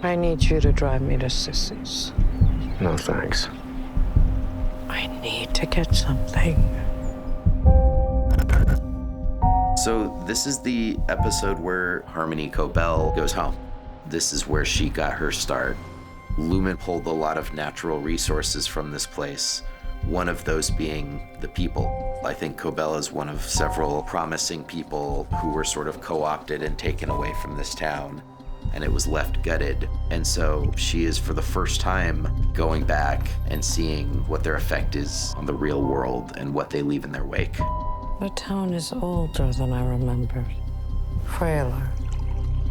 I need you to drive me to Sissy's. No, thanks. I need to get something. So this is the episode where Harmony Cobel goes home. This is where she got her start. Lumon pulled a lot of natural resources from this place, one of those being the people. I think Cobel is one of several promising people who were sort of co-opted and taken away from this town, and it was left gutted. And so she is, for the first time, going back and seeing what their effect is on the real world and what they leave in their wake. The town is older than I remembered, frailer.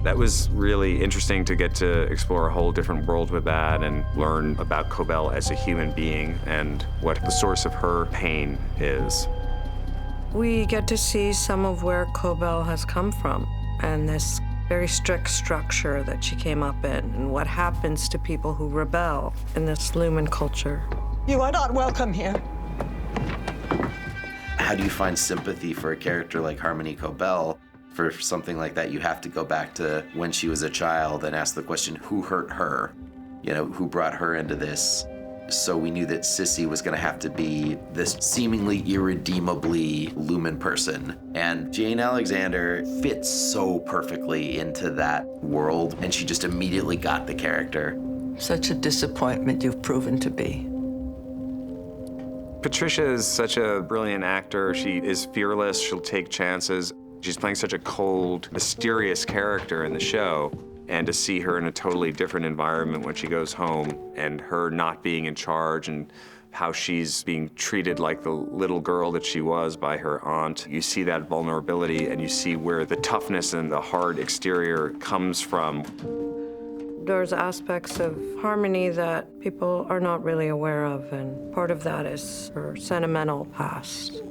That was really interesting to get to explore a whole different world with that and learn about Cobel as a human being and what the source of her pain is. We get to see some of where Cobel has come from and this very strict structure that she came up in and what happens to people who rebel in this Lumon culture. You are not welcome here. How do you find sympathy for a character like Harmony Cobel? For something like that, you have to go back to when she was a child and ask the question, who hurt her? You know, who brought her into this? So we knew that Sissy was gonna have to be this seemingly irredeemably Lumon person. And Jane Alexander fits so perfectly into that world, and she just immediately got the character. Such a disappointment you've proven to be. Patricia is such a brilliant actor. She is fearless, she'll take chances. She's playing such a cold, mysterious character in the show. And to see her in a totally different environment when she goes home and her not being in charge and how she's being treated like the little girl that she was by her aunt. You see that vulnerability and you see where the toughness and the hard exterior comes from. There's aspects of Harmony that people are not really aware of, and part of that is her sentimental past.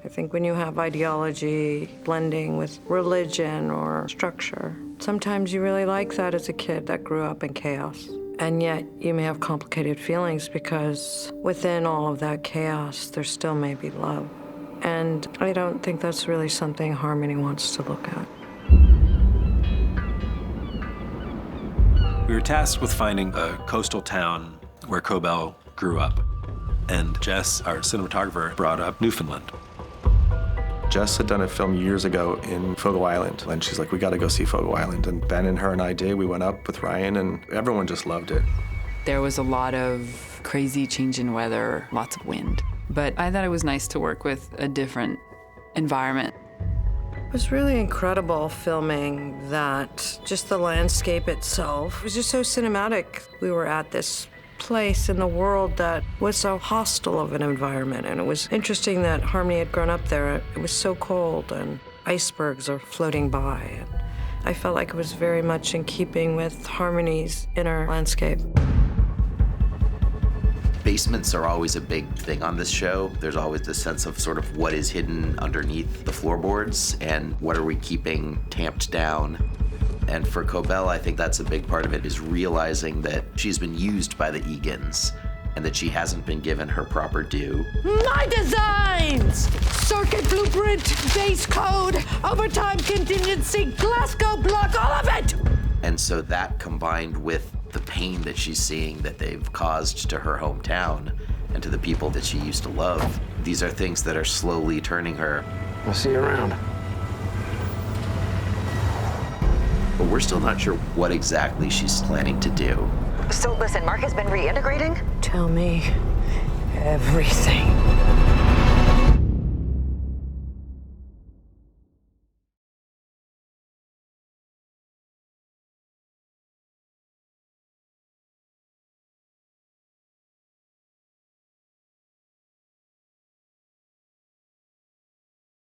I think when you have ideology blending with religion or structure, sometimes you really like that as a kid that grew up in chaos. And yet you may have complicated feelings because within all of that chaos, there still may be love. And I don't think that's really something Harmony wants to look at. We were tasked with finding a coastal town where Cobel grew up. And Jess, our cinematographer, brought up Newfoundland. Jess had done a film years ago in Fogo Island, and she's like, we gotta go see Fogo Island. And Ben and her and I did. We went up with Ryan, and everyone just loved it. There was a lot of crazy change in weather, lots of wind. But I thought it was nice to work with a different environment. It was really incredible filming that. Just the landscape itself was just so cinematic. We were at this place in the world that was so hostile of an environment, and it was interesting that Harmony had grown up there. It was so cold, and icebergs are floating by, and I felt like it was very much in keeping with Harmony's inner landscape. Basements are always a big thing on this show. There's always this sense of sort of what is hidden underneath the floorboards and what are we keeping tamped down. And for Cobel, I think that's a big part of it, is realizing that she's been used by the Egans and that she hasn't been given her proper due. My designs! Circuit blueprint, base code, overtime contingency, Glasgow block, all of it! And so that combined with the pain that she's seeing that they've caused to her hometown and to the people that she used to love, these are things that are slowly turning her. I'll see you around. But we're still not sure what exactly she's planning to do. So listen, Mark has been reintegrating? Tell me everything.